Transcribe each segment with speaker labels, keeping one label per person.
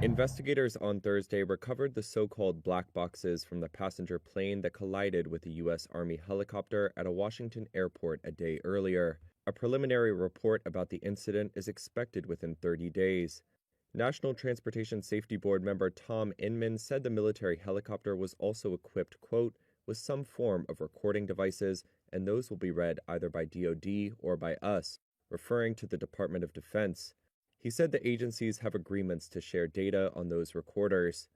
Speaker 1: Investigators on Thursday recovered the so-called black boxes from the passenger plane that collided with a U.S. Army helicopter at a Washington airport a day earlier. A preliminary report about the incident is expected within 30 days. National Transportation Safety Board member Tom Inman said the military helicopter was also equipped, quote, with some form of recording devices, and those will be read either by DoD or by us, referring to the Department of Defense. He said the agencies have agreements to share data on those recorders.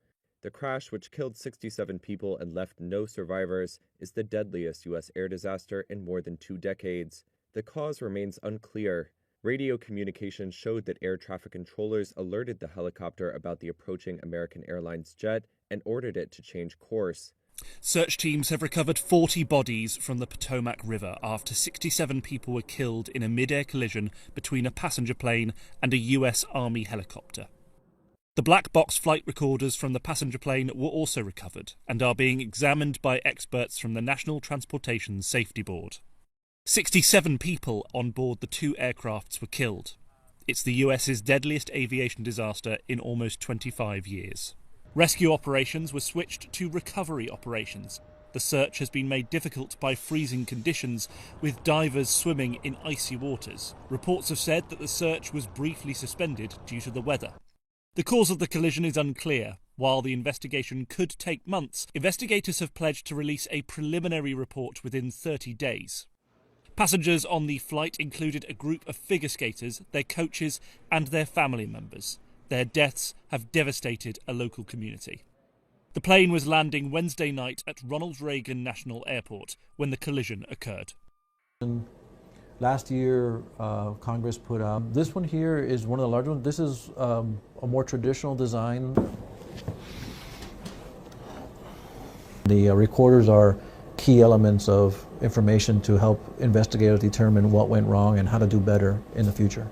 Speaker 1: The crash, which killed 67 people and left no survivors, is the deadliest U.S. air disaster in more than 2 decades. The cause remains unclear. Radio communication showed that air traffic controllers alerted the helicopter about the approaching American Airlines jet and ordered it to change course.
Speaker 2: Search teams have recovered 40 bodies from the Potomac River after 67 people were killed in a mid-air collision between a passenger plane and a US Army helicopter. The black box flight recorders from the passenger plane were also recovered and are being examined by experts from the National Transportation Safety Board. 67 people on board the 2 aircrafts were killed. It's the US's deadliest aviation disaster in almost 25 years. Rescue operations were switched to recovery operations. The search has been made difficult by freezing conditions, with divers swimming in icy waters. Reports have said that the search was briefly suspended due to the weather. The cause of the collision is unclear. While the investigation could take months, investigators have pledged to release a preliminary report within 30 days. Passengers on the flight included a group of figure skaters, their coaches, and their family members. Their deaths have devastated a local community. The plane was landing Wednesday night at Ronald Reagan National Airport when the collision occurred.
Speaker 3: Last year, Congress put out, this one here is one of the larger ones. This is a more traditional design. The recorders are key elements of information to help investigators determine what went wrong and how to do better in the future.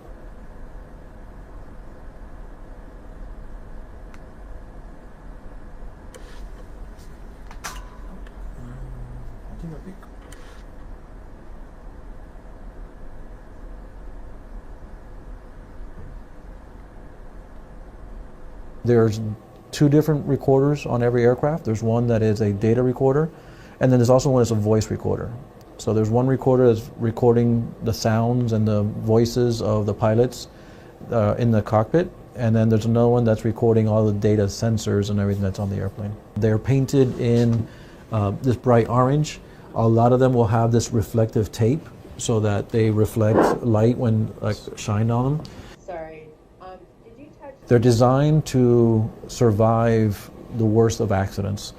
Speaker 3: There's 2 different recorders on every aircraft. There's one that is a data recorder, and then there's also one that's a voice recorder. So there's one recorder that's recording the sounds and the voices of the pilots in the cockpit, and then there's another one that's recording all the data sensors and everything that's on the airplane. They're painted in this bright orange. A lot of them will have this reflective tape so that they reflect light when shined on them. They're designed to survive the worst of accidents,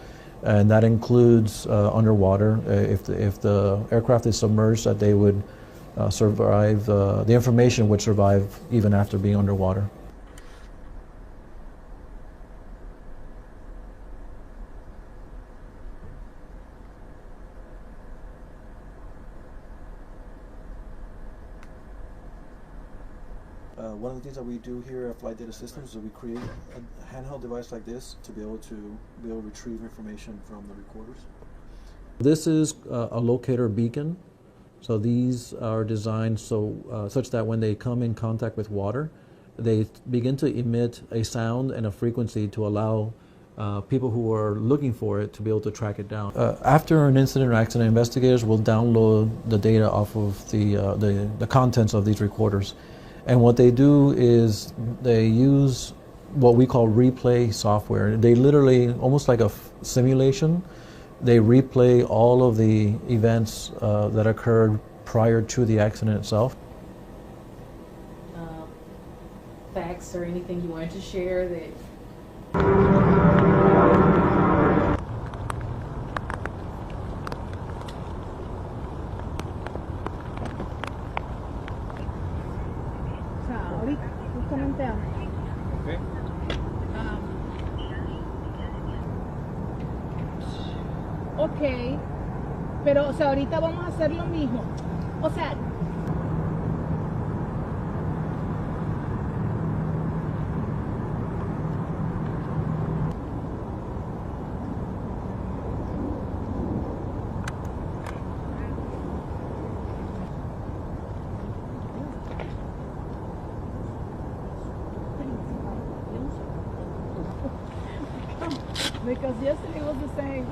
Speaker 3: and that includes underwater. If the aircraft is submerged, that they would survive, the information would survive even after being underwater. One of the things that we do here at Flight Data Systems is we create a handheld device like this to be able to retrieve information from the recorders. This is a locator beacon. So these are designed such that when they come in contact with water, they begin to emit a sound and a frequency to allow people who are looking for it to be able to track it down. After an incident or accident, investigators will download the data off of the contents of these recorders. And what they do is they use what we call replay software. They literally, almost like a simulation, they replay all of the events that occurred prior to the accident itself.
Speaker 4: Facts or anything you wanted to share that...
Speaker 1: Okay.
Speaker 5: Ok, pero o sea, ahorita vamos a hacer lo mismo. O sea, Because yesterday was the same.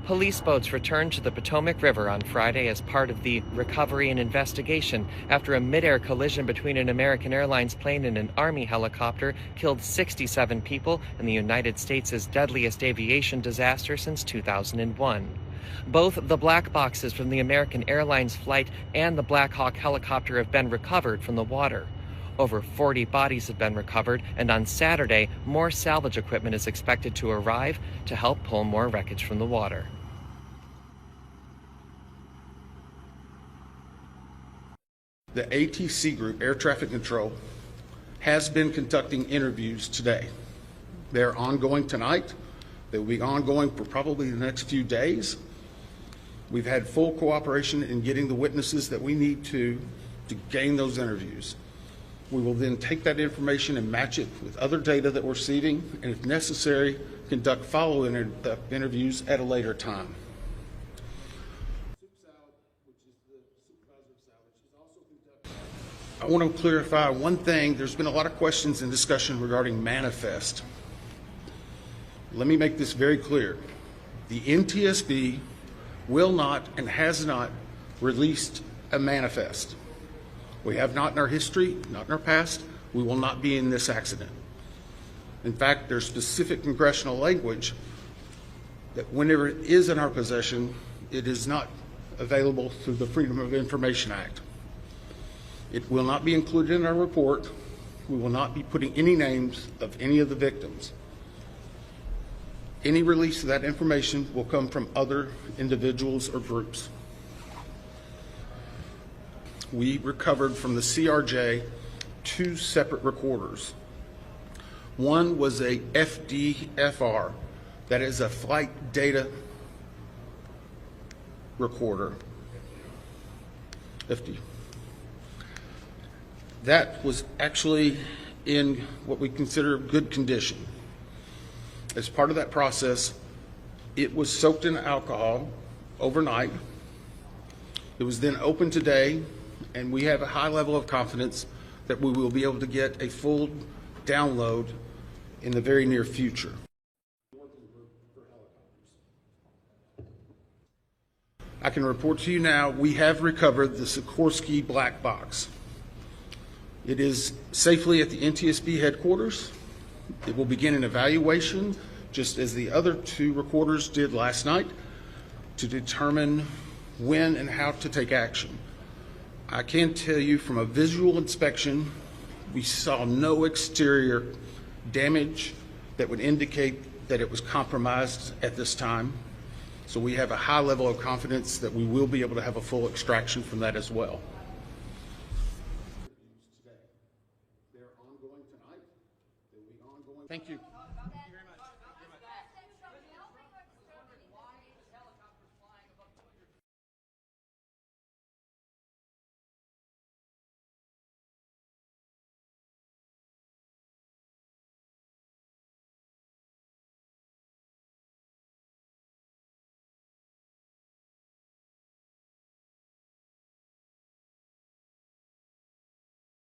Speaker 6: Police boats returned to the Potomac River on Friday as part of the recovery and investigation after a mid-air collision between an American Airlines plane and an Army helicopter killed 67 people in the United States' deadliest aviation disaster since 2001. Both the black boxes from the American Airlines flight and the Black Hawk helicopter have been recovered from the water. Over 40 bodies have been recovered, and on Saturday, more salvage equipment is expected to arrive to help pull more wreckage from the water.
Speaker 7: The ATC group, Air Traffic Control, has been conducting interviews today. They're ongoing tonight. They will be ongoing for probably the next few days. We've had full cooperation in getting the witnesses that we need to gain those interviews. We will then take that information and match it with other data that we're receiving, and if necessary, conduct follow-up interviews at a later time. I want to clarify one thing. There's been a lot of questions and discussion regarding manifest. Let me make this very clear. The NTSB will not and has not released a manifest. We have not in our history, not in our past. We will not be in this accident. In fact, there's specific congressional language that whenever it is in our possession, it is not available through the Freedom of Information Act. It will not be included in our report. We will not be putting any names of any of the victims. Any release of that information will come from other individuals or groups. We recovered from the CRJ 2 separate recorders. One was a FDFR, that is a flight data recorder. FD. That was actually in what we consider good condition. As part of that process, it was soaked in alcohol overnight. It was then opened today, and we have a high level of confidence that we will be able to get a full download in the very near future. I can report to you now, we have recovered the Sikorsky black box. It is safely at the NTSB headquarters. It will begin an evaluation, just as the other 2 recorders did last night, to determine when and how to take action. I can tell you from a visual inspection, we saw no exterior damage that would indicate that it was compromised at this time. So we have a high level of confidence that we will be able to have a full extraction from that as well. They're ongoing tonight. They will be ongoing. Thank you.